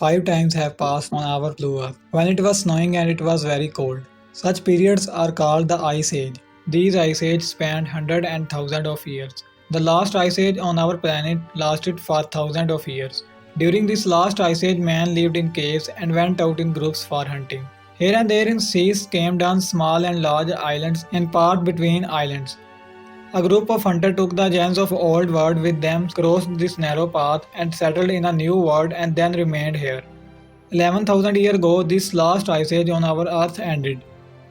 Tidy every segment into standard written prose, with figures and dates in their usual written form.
5 times have passed on our blue earth, when it was snowing and it was very cold. Such periods are called the Ice Age. These Ice Ages spanned hundreds and thousands of years. The last Ice Age on our planet lasted for thousands of years. During this last Ice Age, man lived in caves and went out in groups for hunting. Here and there in seas came down small and large islands and part between islands. A group of hunters took the gems of old world with them, crossed this narrow path, and settled in a new world and then remained here. 11,000 years ago, this last ice age on our earth ended.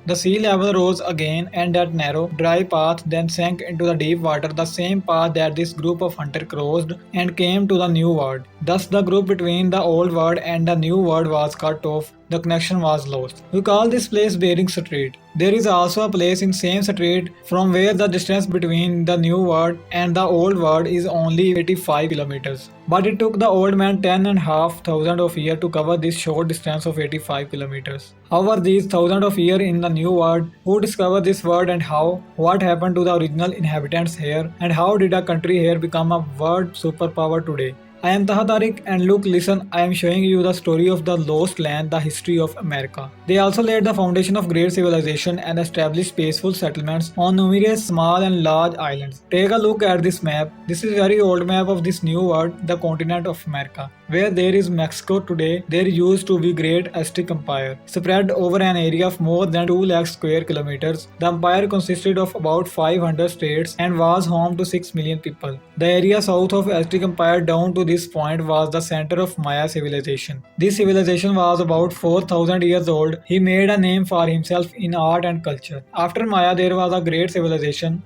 The sea level rose again, and that narrow, dry path then sank into the deep water, the same path that this group of hunters crossed and came to the new world. Thus, the group between the old world and the new world was cut off. The connection was lost. We call this place Bering Strait. There is also a place in same strait from where the distance between the new world and the old world is only 85 kilometers. But it took the old man 10,500 of years to cover this short distance of 85 kilometers. However, these thousands of years in the new world, who discovered this world and how? What happened to the original inhabitants here? And how did a country here become a world superpower today? I am Taha Tariq, and look, listen, I am showing you the story of the lost land, the history of America. They also laid the foundation of great civilization and established peaceful settlements on numerous small and large islands. Take a look at this map. This is a very old map of this new world, the continent of America. Where there is Mexico today, there used to be Great Aztec Empire, spread over an area of more than 2 lakh square kilometers. The empire consisted of about 500 states and was home to 6 million people. The area south of Aztec Empire down to this point was the center of Maya civilization. This civilization was about 4,000 years old. He made a name for himself in art and culture. After Maya, there was a great civilization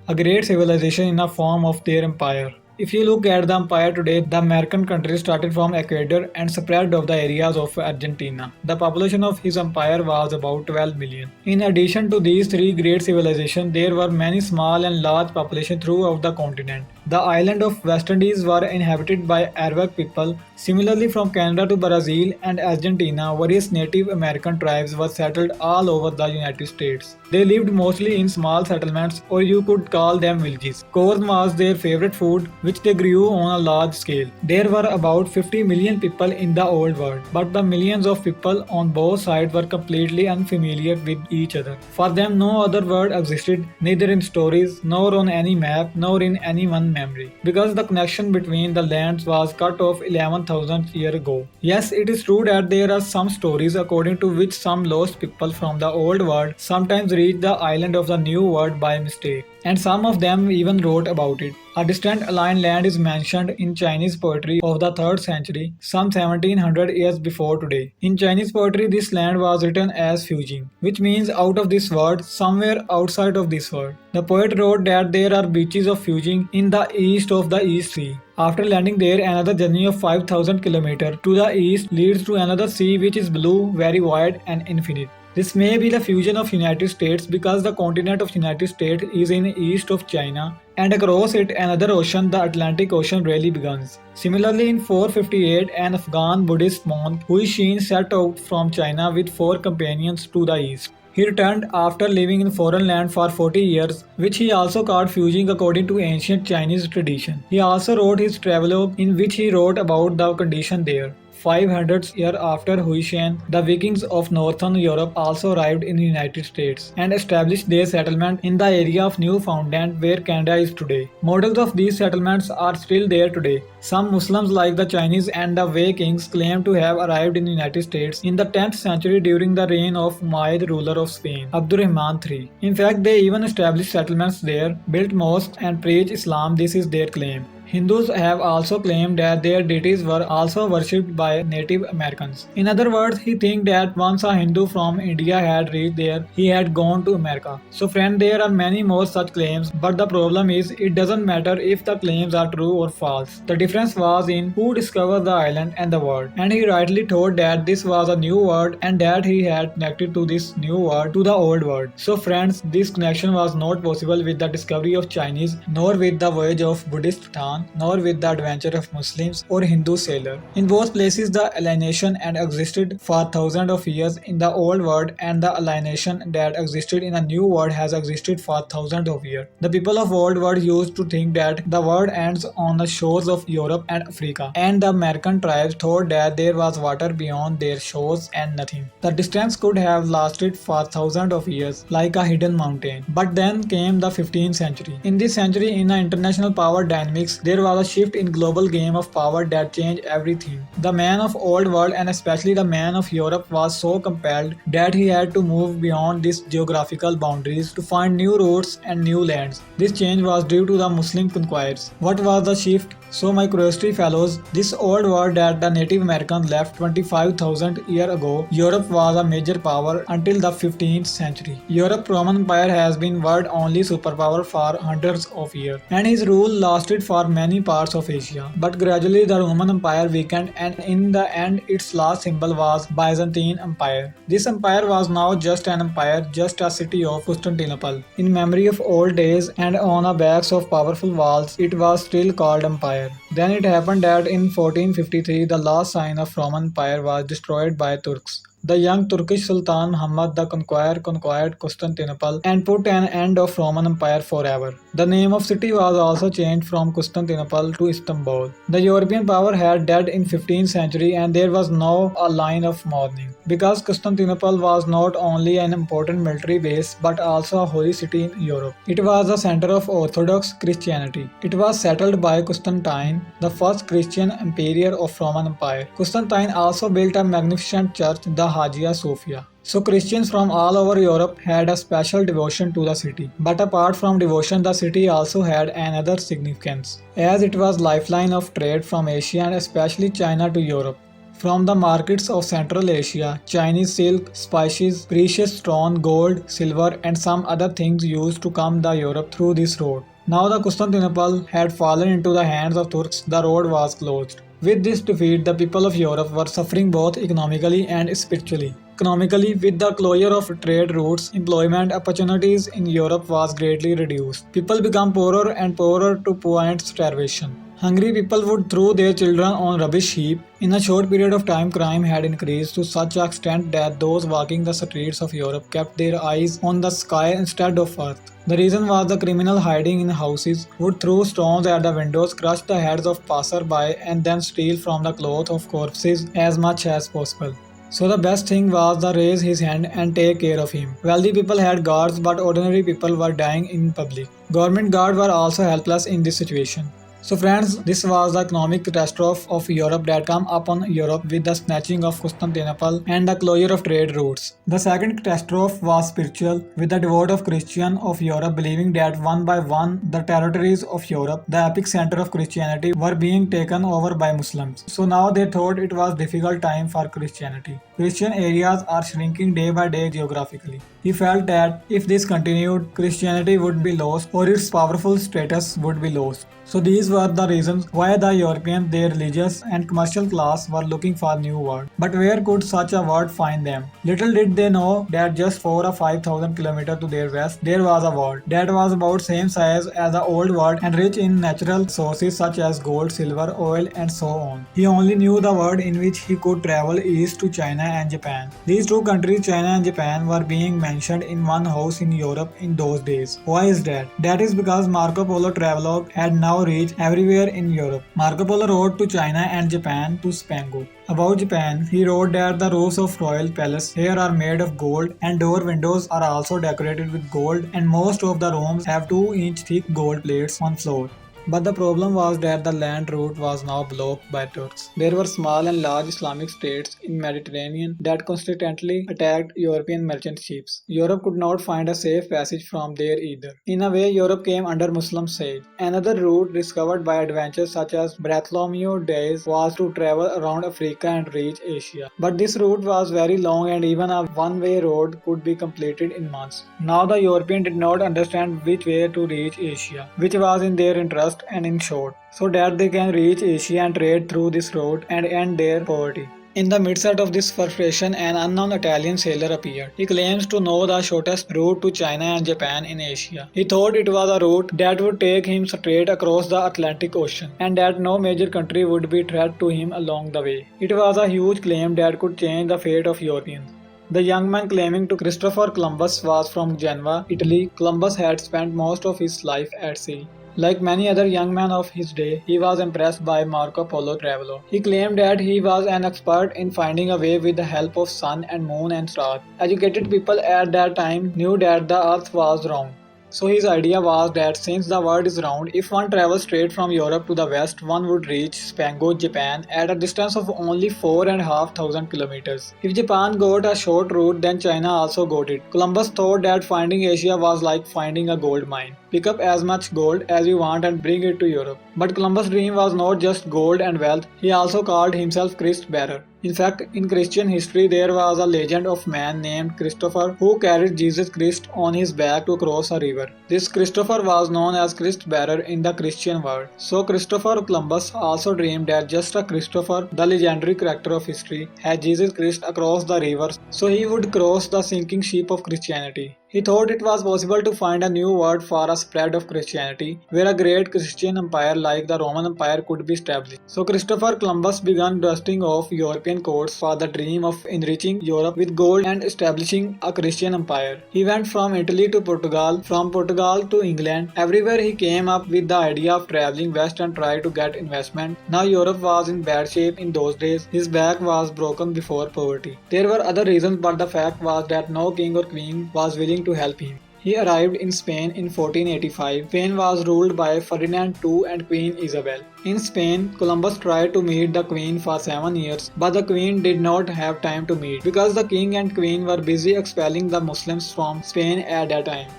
in the form of their empire. If you look at the empire today, the American country started from Ecuador and spread over the areas of Argentina. The population of his empire was about 12 million. In addition to these three great civilizations, there were many small and large populations throughout the continent. The island of West Indies were inhabited by Arawak people. Similarly, from Canada to Brazil and Argentina, various Native American tribes were settled all over the United States. They lived mostly in small settlements, or you could call them villages. Corn was their favorite food, which they grew on a large scale. There were about 50 million people in the old world, but the millions of people on both sides were completely unfamiliar with each other. For them, no other world existed, neither in stories, nor on any map, nor in anyone's memory, because the connection between the lands was cut off 11,000 years ago. Yes, it is true that there are some stories according to which some lost people from the old world sometimes reach the island of the new world by mistake, and some of them even wrote about it. A distant alien land is mentioned in Chinese poetry of the 3rd century, some 1700 years before today. In Chinese poetry, this land was written as Fujing, which means out of this world, somewhere outside of this world. The poet wrote that there are beaches of Fujing in the east of the East Sea. After landing there, another journey of 5,000 kilometers to the east leads to another sea which is blue, very wide and infinite. This may be the fusion of United States because the continent of United States is in east of China, and across it another ocean, the Atlantic Ocean, really begins. Similarly, in 458, an Afghan Buddhist monk, Huishin, set out from China with 4 companions to the east. He returned after living in foreign land for 40 years, which he also called Fujing according to ancient Chinese tradition. He also wrote his travelogue in which he wrote about the condition there. 500 years after Huishan, the Vikings of northern Europe also arrived in the United States and established their settlement in the area of Newfoundland where Canada is today. Models of these settlements are still there today. Some Muslims like the Chinese and the Vikings claim to have arrived in the United States in the 10th century during the reign of Umayyad ruler of Spain, Abdurrahman III. In fact, they even established settlements there, built mosques and preached Islam. This is their claim. Hindus have also claimed that their deities were also worshipped by Native Americans. In other words, he thinks that once a Hindu from India had reached there, he had gone to America. So friend, there are many more such claims, but the problem is it doesn't matter if the claims are true or false. The difference was in who discovered the island and the world. And he rightly told that this was a new world and that he had connected to this new world to the old world. So friends, this connection was not possible with the discovery of Chinese nor with the voyage of Buddhist Tan Sultan, nor with the adventure of Muslims or Hindu sailor. In both places, the alienation and existed for thousands of years in the old world, and the alienation that existed in a new world has existed for thousands of years. The people of old world used to think that the world ends on the shores of Europe and Africa, and the American tribes thought that there was water beyond their shores and nothing. The distance could have lasted for thousands of years, like a hidden mountain. But then came the 15th century. In this century, in the international power dynamics, there was a shift in global game of power that changed everything. The man of old world, and especially the man of Europe, was so compelled that he had to move beyond these geographical boundaries to find new routes and new lands. This change was due to the Muslim conquerors. What was the shift? So my curiosity fellows, this old world that the Native Americans left 25,000 years ago, Europe was a major power until the 15th century. Europe's Roman Empire has been world only superpower for hundreds of years, and his rule lasted for many parts of Asia. But gradually the Roman Empire weakened, and in the end its last symbol was Byzantine Empire. This empire was now just an empire, just a city of Constantinople. In memory of old days and on the backs of powerful walls, it was still called empire. Then it happened that in 1453 the last sign of Roman Empire was destroyed by Turks. The young Turkish Sultan Muhammad the Conqueror conquered Constantinople and put an end of Roman Empire forever. The name of city was also changed from Constantinople to Istanbul. The European power had died in 15th century, and there was now a line of mourning, because Constantinople was not only an important military base but also a holy city in Europe. It was the center of Orthodox Christianity. It was settled by Constantine, the first Christian emperor of Roman Empire. Constantine also built a magnificent church, the Hagia Sophia. So Christians from all over Europe had a special devotion to the city. But apart from devotion, the city also had another significance, as it was lifeline of trade from Asia and especially China to Europe. From the markets of Central Asia, Chinese silk, spices, precious stone, gold, silver, and some other things used to come to Europe through this road. Now that Constantinople had fallen into the hands of Turks, the road was closed. With this defeat, the people of Europe were suffering both economically and spiritually. Economically, with the closure of trade routes, employment opportunities in Europe was greatly reduced. People became poorer and poorer to point starvation. Hungry people would throw their children on rubbish heap. In a short period of time, crime had increased to such an extent that those walking the streets of Europe kept their eyes on the sky instead of earth. The reason was the criminal hiding in houses would throw stones at the windows, crush the heads of passers-by, and then steal from the clothes of corpses as much as possible. So the best thing was to raise his hand and take care of him. Wealthy people had guards, but ordinary people were dying in public. Government guards were also helpless in this situation. So friends, this was the economic catastrophe of Europe that came upon Europe with the snatching of Constantinople and the closure of trade routes. The second catastrophe was spiritual, with the devout of Christians of Europe believing that one by one the territories of Europe, the epic center of Christianity, were being taken over by Muslims. So now they thought it was difficult time for Christianity. Christian areas are shrinking day by day geographically. He felt that if this continued, Christianity would be lost or its powerful status would be lost. So these were the reasons why the Europeans, their religious and commercial class, were looking for a new world. But where could such a world find them? Little did they know that just 4 or 5,000 kilometers to their west, there was a world that was about same size as the old world and rich in natural sources such as gold, silver, oil, and so on. He only knew the world in which he could travel east to China and Japan. These two countries, China and Japan, were being mentioned in one house in Europe in those days. Why is that? That is because Marco Polo travelogue had now reached everywhere in Europe. Marco Polo wrote to China and Japan to Spango. About Japan, he wrote that the roofs of royal palace here are made of gold and door windows are also decorated with gold, and most of the rooms have 2-inch thick gold plates on floor. But the problem was that the land route was now blocked by Turks. There were small and large Islamic states in Mediterranean that constantly attacked European merchant ships. Europe could not find a safe passage from there either. In a way, Europe came under Muslim siege. Another route discovered by adventurers such as Bartholomew Dias was to travel around Africa and reach Asia. But this route was very long, and even a one-way road could be completed in months. Now the Europeans did not understand which way to reach Asia, which was in their interest and in short, so that they can reach Asia and trade through this road and end their poverty. In the midst of this frustration, an unknown Italian sailor appeared. He claims to know the shortest route to China and Japan in Asia. He thought it was a route that would take him straight across the Atlantic Ocean, and that no major country would be threat to him along the way. It was a huge claim that could change the fate of Europeans. The young man claiming to Christopher Columbus was from Genoa, Italy. Columbus had spent most of his life at sea. Like many other young men of his day, he was impressed by Marco Polo traveler. He claimed that he was an expert in finding a way with the help of sun and moon and stars. Educated people at that time knew that the earth was round. So his idea was that since the world is round, if one travels straight from Europe to the west, one would reach Spango, Japan at a distance of only 4,500 kilometers. If Japan got a short route, then China also got it. Columbus thought that finding Asia was like finding a gold mine. Pick up as much gold as you want and bring it to Europe. But Columbus' dream was not just gold and wealth, he also called himself Christ bearer. In fact, in Christian history, there was a legend of a man named Christopher who carried Jesus Christ on his back to cross a river. This Christopher was known as Christ bearer in the Christian world. So Christopher Columbus also dreamed that just a Christopher, the legendary character of history, had Jesus Christ across the river so he would cross the sinking ship of Christianity. He thought it was possible to find a new world for a spread of Christianity, where a great Christian empire like the Roman Empire could be established. So Christopher Columbus began dusting off European courts for the dream of enriching Europe with gold and establishing a Christian empire. He went from Italy to Portugal, from Portugal to England. Everywhere he came up with the idea of traveling west and try to get investment. Now Europe was in bad shape in those days. His back was broken before poverty. There were other reasons, but the fact was that no king or queen was willing to help him. He arrived in Spain in 1485. Spain was ruled by Ferdinand II and Queen Isabel. In Spain, Columbus tried to meet the queen for 7 years, but the queen did not have time to meet because the king and queen were busy expelling the Muslims from Spain at that time.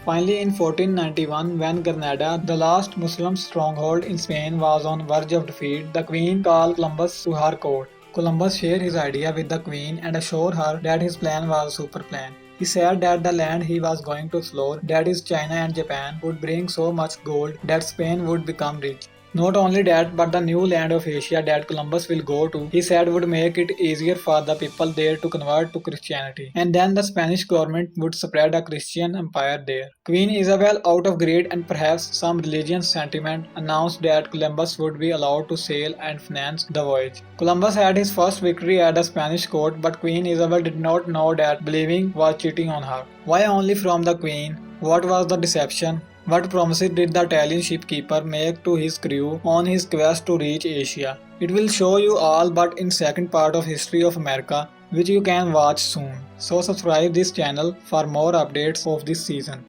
Finally, in 1491, when Granada, the last Muslim stronghold in Spain, was on verge of defeat, the queen called Columbus to her court. Columbus shared his idea with the queen and assured her that his plan was a super plan. He said that the land he was going to explore, that is China and Japan, would bring so much gold that Spain would become rich. Not only that, but the new land of Asia that Columbus will go to, he said would make it easier for the people there to convert to Christianity. And then the Spanish government would spread a Christian empire there. Queen Isabel, out of greed and perhaps some religious sentiment, announced that Columbus would be allowed to sail and finance the voyage. Columbus had his first victory at the Spanish court, but Queen Isabel did not know that believing was cheating on her. Why only from the Queen? What was the deception? What promises did the Italian shipkeeper make to his crew on his quest to reach Asia? It will show you all but in second part of History of America, which you can watch soon. So subscribe this channel for more updates of this season.